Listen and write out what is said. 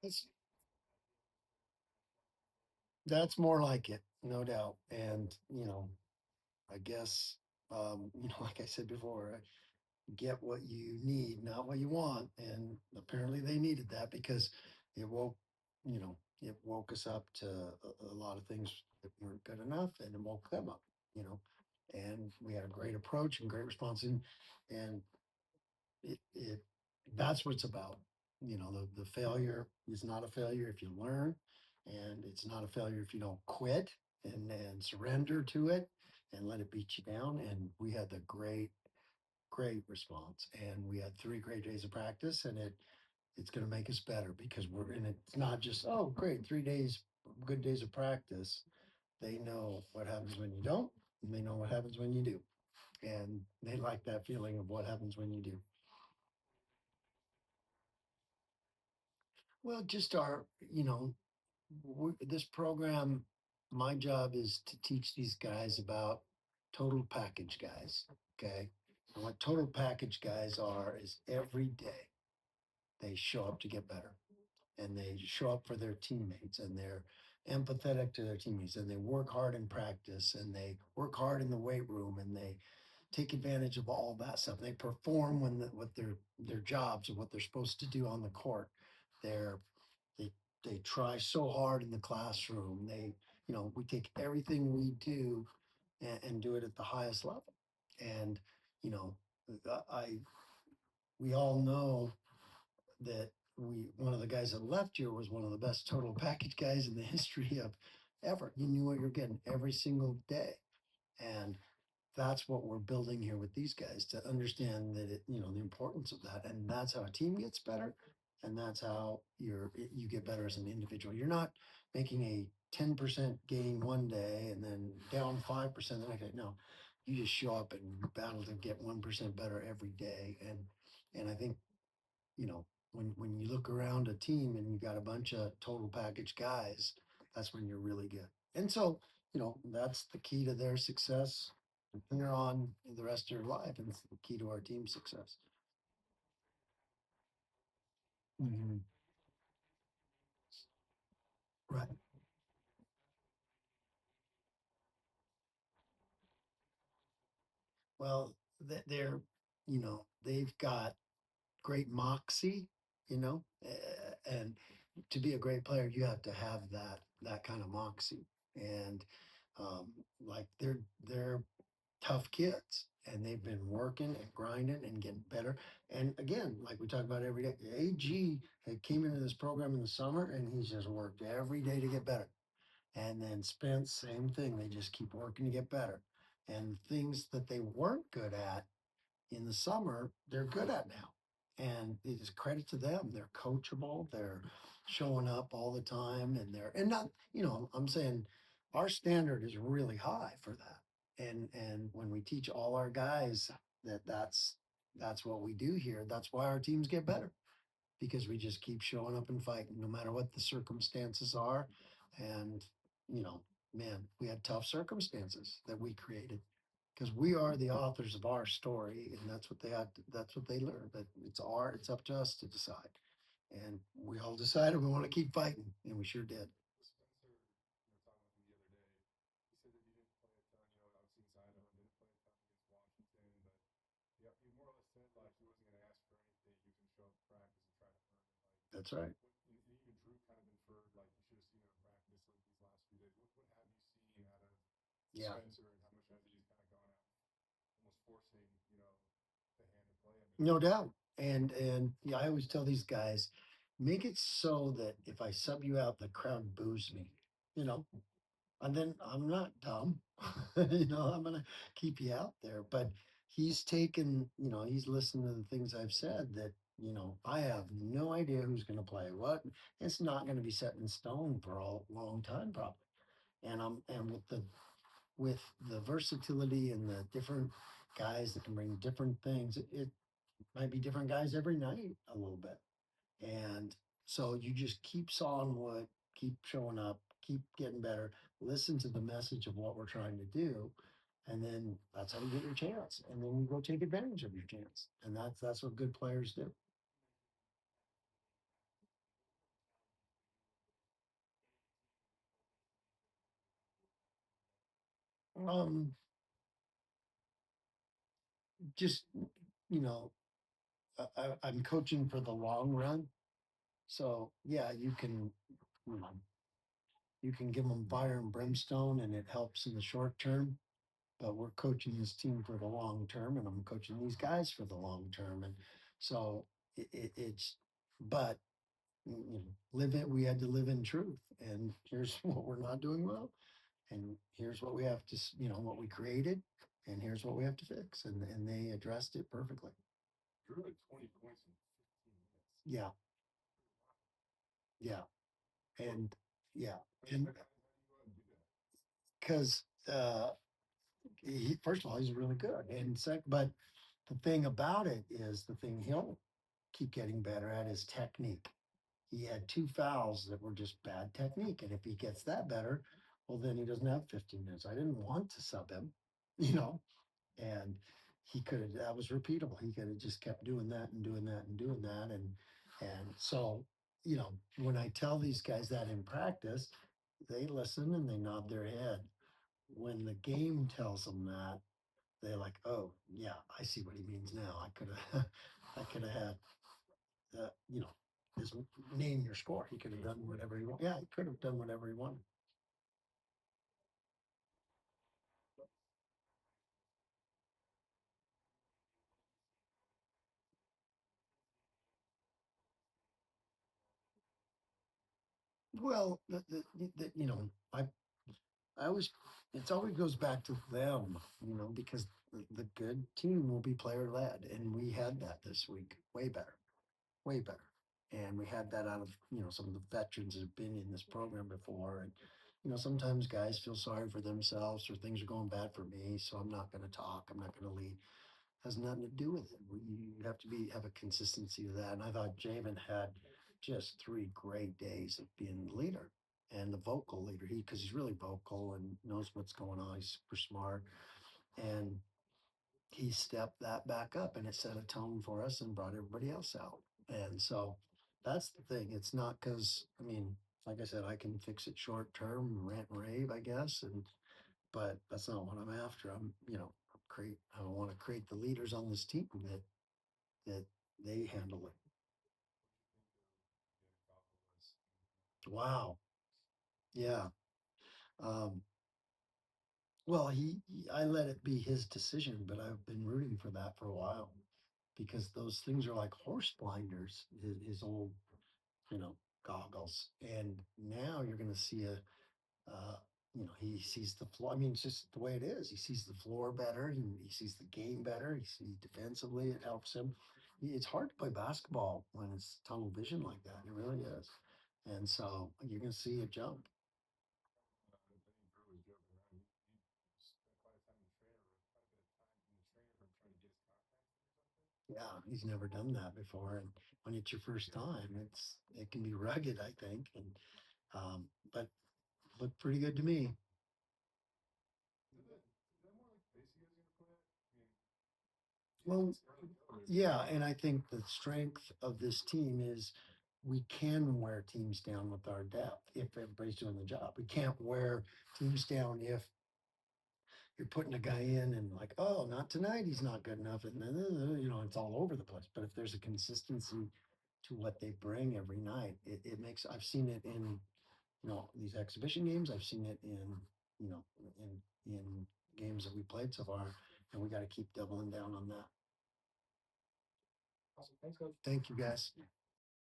That's that's more like it, no doubt. And I guess like I said before, get what you need, not what you want. And apparently they needed that because it woke, it woke us up to a lot of things that weren't good enough, and it woke them up, you know. And we had a great approach and great response, and it that's what it's about. The failure is not a failure if you learn, and it's not a failure if you don't quit and surrender to it and let it beat you down. And we had the great response, and we had 3 great days of practice, and it's going to make us better because we're in it. It's not just, oh great, 3 days, good days of practice. They know what happens when you don't, and they know what happens when you do, and they like that feeling of what happens when you do. Well, just our, this program, my job is to teach these guys about total package guys. Okay. And what total package guys are is every day they show up to get better, and they show up for their teammates, and they're empathetic to their teammates, and they work hard in practice, and they work hard in the weight room, and they take advantage of all that stuff. They perform what their jobs and what they're supposed to do on the court. They're they they try so hard in the classroom. We take everything we do and do it at the highest level. And you know, I we all know that one of the guys that left here was one of the best total package guys in the history of ever. You knew what you're getting every single day. And that's what we're building here with these guys, to understand that the importance of that. And that's how a team gets better. And that's how you get better as an individual. You're not making a 10% gain one day and then down 5% the next day. No, you just show up and battle to get 1% better every day. And I think, when you look around a team and you got a bunch of total package guys, that's when you're really good. And so, that's the key to their success from here on the rest of your life, and it's the key to our team's success. Mhm. Right. Well, they're, they've got great moxie, and to be a great player, you have to have that kind of moxie. And like they're tough kids, and they've been working and grinding and getting better. And again, like we talk about every day, AG had came into this program in the summer, and he's just worked every day to get better. And then Spence, same thing. They just keep working to get better. And things that they weren't good at in the summer, they're good at now. And it is credit to them. They're coachable. They're showing up all the time, and not, I'm saying our standard is really high for that. And when we teach all our guys that's what we do here, that's why our teams get better, because we just keep showing up and fighting no matter what the circumstances are. And, you know, man, we had tough circumstances that we created because we are the authors of our story, and that's what they learned, that it's up to us to decide. And we all decided we want to keep fighting, and we sure did. Spencer, talking with me the other day, he said that you didn't play a ton, obviously against Idaho, didn't play a ton against Washington, but yeah, he more or less said like he wasn't going to ask for anything. He was going to show up to practice and try to earn it. That's right. And even Drew kind of inferred like you should have seen him in practice like these last few days. What have you seen out of Yeah. Spencer, and how much has he just kind of gone out, almost forcing the hand to play him? No doubt. And yeah, I always tell these guys, make it so that if I sub you out, the crowd boos me. You know, and then I'm not dumb. I'm gonna keep you out there. But he's taken, he's listened to the things I've said, that, I have no idea who's gonna play what. It's not gonna be set in stone for a long time, probably. And with the versatility and the different guys that can bring different things, it might be different guys every night a little bit. And so you just keep sawing wood, keep showing up, keep getting better, listen to the message of what we're trying to do. And then that's how you get your chance. And then you go take advantage of your chance. And that's what good players do. Um, just you know, I'm coaching for the long run, so yeah, you know, you can give them fire and brimstone, and it helps in the short term. But we're coaching this team for the long term, and I'm coaching these guys for the long term, and so it's. But live it. We had to live in truth, and here's what we're not doing well, and here's what we have to, what we created, and here's what we have to fix, and they addressed it perfectly. Drew had 20 points in 15 minutes. Yeah, yeah, and yeah, How do and you go out and do that? because first of all, he's really good, and but the thing about it is the thing he'll keep getting better at is technique. He had two fouls that were just bad technique, and if he gets that better, well, then he doesn't have 15 minutes. I didn't want to sub him, you know, and he could have. That was repeatable. He could have just kept doing that and doing that and doing that, and so when I tell these guys that in practice, they listen and they nod their head. When the game tells them that, they're like, "Oh, yeah, I see what he means now. I could have, I could have had, uh, you know, this name your score. He could have done whatever he wanted. Yeah, he could have done whatever he wanted." Well, I always, it's always goes back to them, because the good team will be player led, and we had that this week, way better, way better. And we had that out of, some of the veterans that have been in this program before. And, sometimes guys feel sorry for themselves or things are going bad for me. So I'm not going to talk. I'm not going to lead. Has nothing to do with it. You have to have a consistency of that. And I thought Jamin had just 3 great days of being the leader and the vocal leader. Because he's really vocal and knows what's going on. He's super smart. And he stepped that back up, and it set a tone for us and brought everybody else out. And so that's the thing. It's not because, like I said, I can fix it short term, rant and rave, I guess. But that's not what I'm after. I want to create the leaders on this team that they handle it. Wow. Yeah. Um, well, I let it be his decision, but I've been rooting for that for a while because those things are like horse blinders, his old, you know, goggles. And now you're going to see he sees the floor. It's just the way it is. He sees the floor better. He sees the game better. He sees defensively. It helps him. It's hard to play basketball when it's tunnel vision like that. It really is. And so you're going to see a jump. I think Drew was joking around. He spent quite a time in the training room, quite a bit of time in the training room trying to get his confidence or something. Yeah, he's never done that before. And when it's your first time, it can be rugged, I think. And but looked pretty good to me. Is that more like base you guys are gonna put it? Well, It's early go. yeah, and I think the strength of this team is we can wear teams down with our depth if everybody's doing the job. We can't wear teams down if you're putting a guy in and like, oh, not tonight, he's not good enough, and then it's all over the place. But if there's a consistency to what they bring every night, it makes. I've seen it in these exhibition games. I've seen it in you know in games that we played so far, and we got to keep doubling down on that. Awesome. Thanks, coach. Thank you, guys.